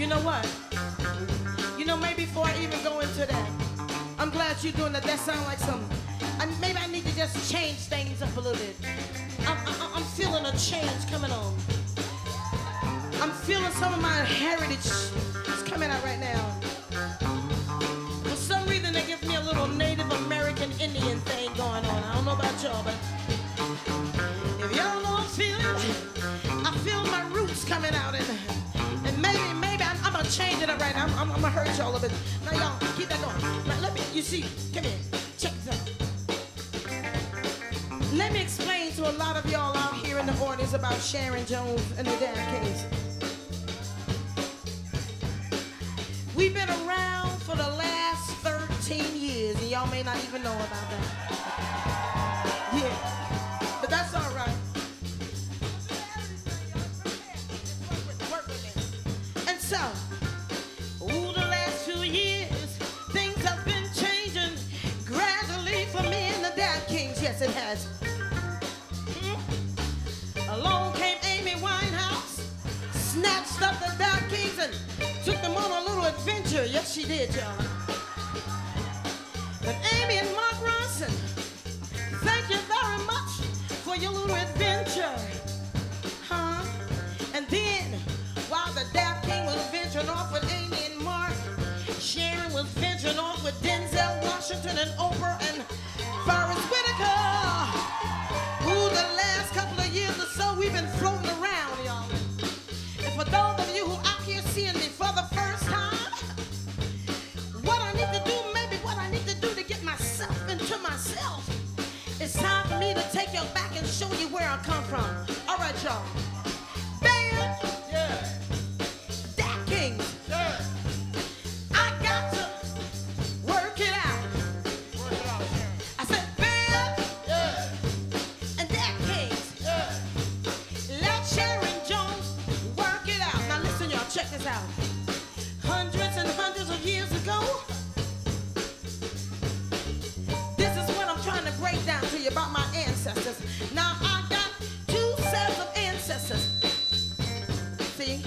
You know what? You know, maybe before I even go into that, I'm glad you're doing that. That sounds like some. Maybe I need to just change things up a little bit. I'm feeling a change coming on. I'm feeling some of my heritage is coming out right now. For some reason, they give me a little Native American Indian thing going on. I don't know about y'all, but if y'all know I'm feeling, I feel my roots coming out, and maybe I'm gonna change it up right now. I'm gonna hurt y'all a bit. Now y'all keep that going. Now let me, you see, come here, check this out. Let me explain to a lot of y'all out here in the audience about Sharon Jones and the Dap-Kings. We've been around for the last 13 years, and y'all may not even know about that. Yeah, but that's all right. Work with me. And so, ooh, the last 2 years, things have been changing gradually for me and the Dap-Kings. Yes, it has. Along came Amy Winehouse, snatched up the Dap-Kings and took them on a little adventure. Yes, she did, y'all. But Amy and Mark Ronson, thank you very much for your little adventure. Huh? And then, while the Dap-King was venturing off with Amy and Mark, Sharon was venturing off with Denzel Washington and Oprah and Forrest Whitaker. Ooh, the last couple of years or so, we've been floating around, y'all. And for those of you who out here seeing me for the first time, what I need to do, maybe what I need to do to get myself into myself, it's time for me to take you back and show you where I come from. All right, y'all. Band. Yeah. Dap-Kings. Yeah. I got to work it out. Work it out, Sharon. I said, band Yeah. and Dap-Kings. Yeah. Let Sharon Jones work it out. Now listen, y'all, check this out. Hundreds and hundreds of years ago, this is what I'm trying to break down to you about my ancestors. Now, I got 2 sets of ancestors. See?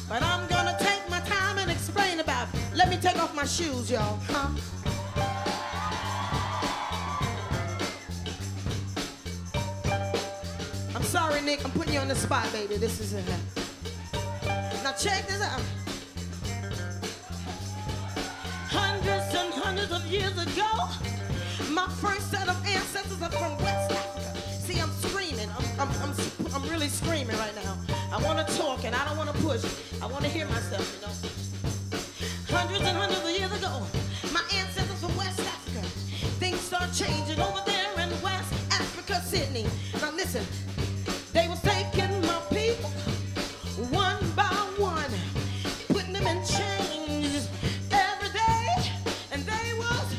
But I'm gonna take my time and explain about it. Let me take off my shoes, y'all. Huh? I'm sorry, Nick. I'm putting you on the spot, baby. This is it. Now check this out. Hundreds and hundreds of years ago, my first set of ancestors are from West Africa. See, I'm screaming. I'm really screaming right now. I want to talk and I don't want to push. I want to hear myself, you know. Hundreds and hundreds of years ago, my ancestors from West Africa. Things start changing over there in West Africa, Sydney. Now listen, they was taking my people one by one, putting them in chains every day, and they was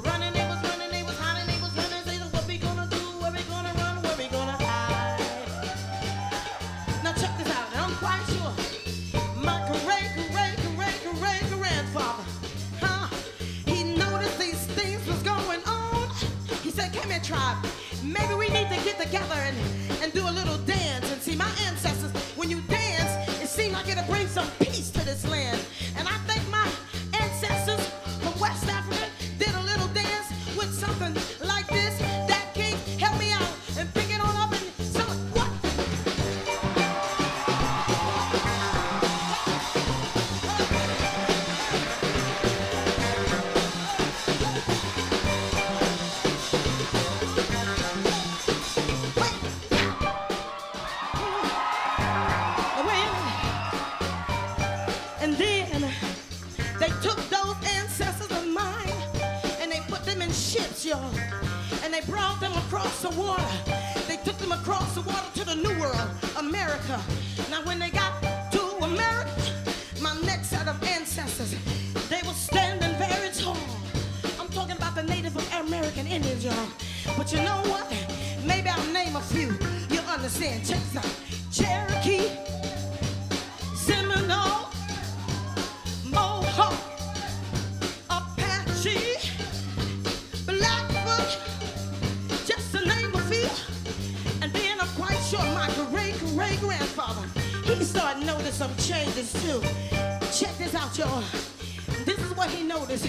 running, they was running, they was hiding, they was running. They said, what we gonna do? Where we gonna run? Where we gonna hide? Now check this out, and I'm quite sure my great-grandfather, he noticed these things was going on. He said, come here, tribe, maybe we need to get together and do a little dance. And see, my ancestors, when you dance, it seemed like it'll bring some peace to this land. And I think my ancestors from West Africa did a little dance with something like this. Dap-King, help me out and pick it on up and so what? And then they took those ancestors of mine and they put them in ships, y'all. And they brought them across the water. They took them across the water to the New World, America. Now when they got to America, my next set of ancestors, they were standing very tall. I'm talking about the Native American Indians, y'all. But you know what? Maybe I'll name a few. You'll understand. Check this out. Cherokee, Seminole, Mohawk, Apache, Blackfoot, just to name a few. And then I'm quite sure my great-great-grandfather, he started changes too. Check this out, y'all. This is what he noticed.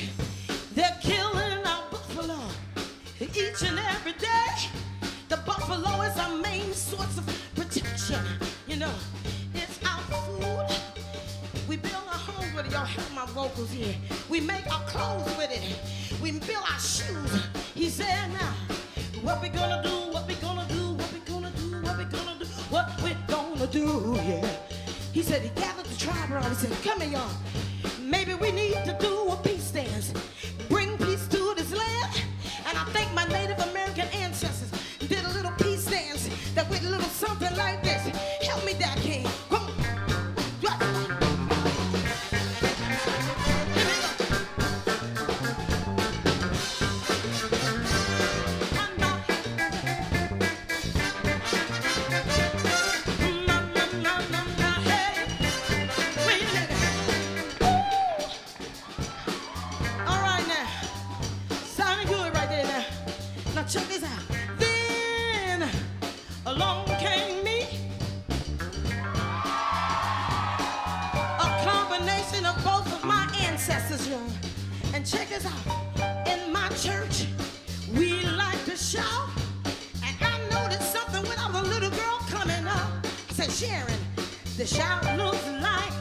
They're killing our buffalo each and every day. The buffalo is our main source of protection. You know, it's our food. We build our homes with it. Y'all help my vocals here. We make our clothes with it. We build our shoes. He said, now, what we gonna do, what we gonna do, what we gonna do, what we gonna do, what we gonna do, yeah. He said, he gathered the tribe around. He said, come here, y'all. Maybe we need to do a peace dance. Bring peace to this land. And I think my Native American ancestors did a little peace dance that went a little something like this. Help me, Dap-King. Come on. Check this out. Then along came me, a combination of both of my ancestors, y'all. And check this out. In my church, we like to shout. And I noticed something when I was a little girl coming up. I said, Sharon, the shout looks like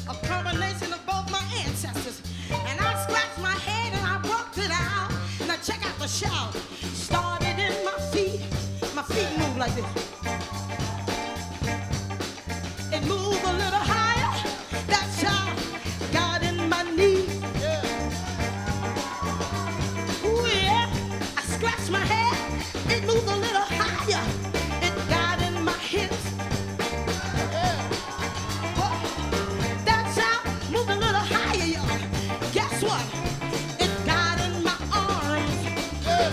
a combination of both my ancestors. And I scratched my head and I worked it out. Now check out the shout. Started in my feet. My feet move like this. It moved a little higher. That shout got in my knee. Yeah. Ooh, yeah. I scratched my head. It moved a little higher. It got in my hips. Yeah. Well, that shout moved a little higher, y'all. Guess what? It got in my arms. Yeah.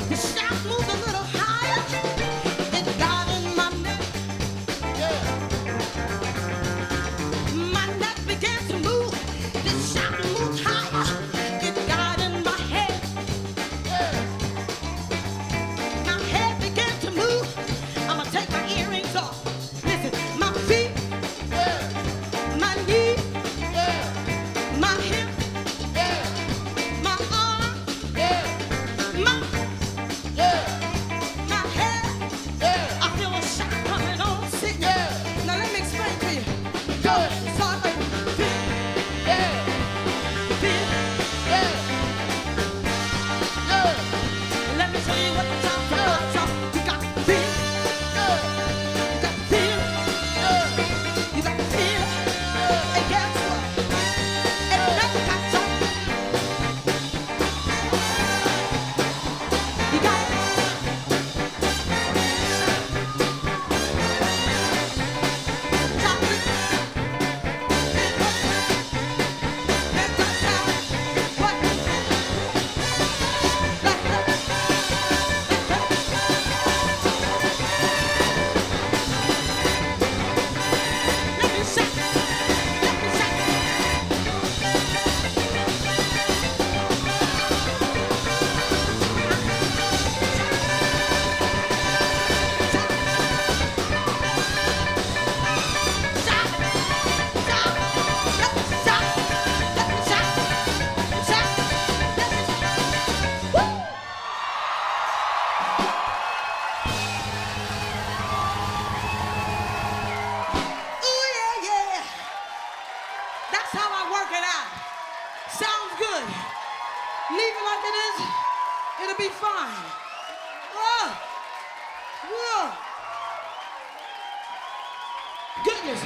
The shout moved a little higher. It got in my neck. Yeah. My neck began to move. The shout moved higher. It got in my head. Yeah. My head began to move. I'm gonna take my earrings off. Listen, my feet. Yeah. My knee. Yeah. My hip. Yeah. My arm. Yeah. My leave it like it is, it'll be fine. Oh, whoa. Goodness.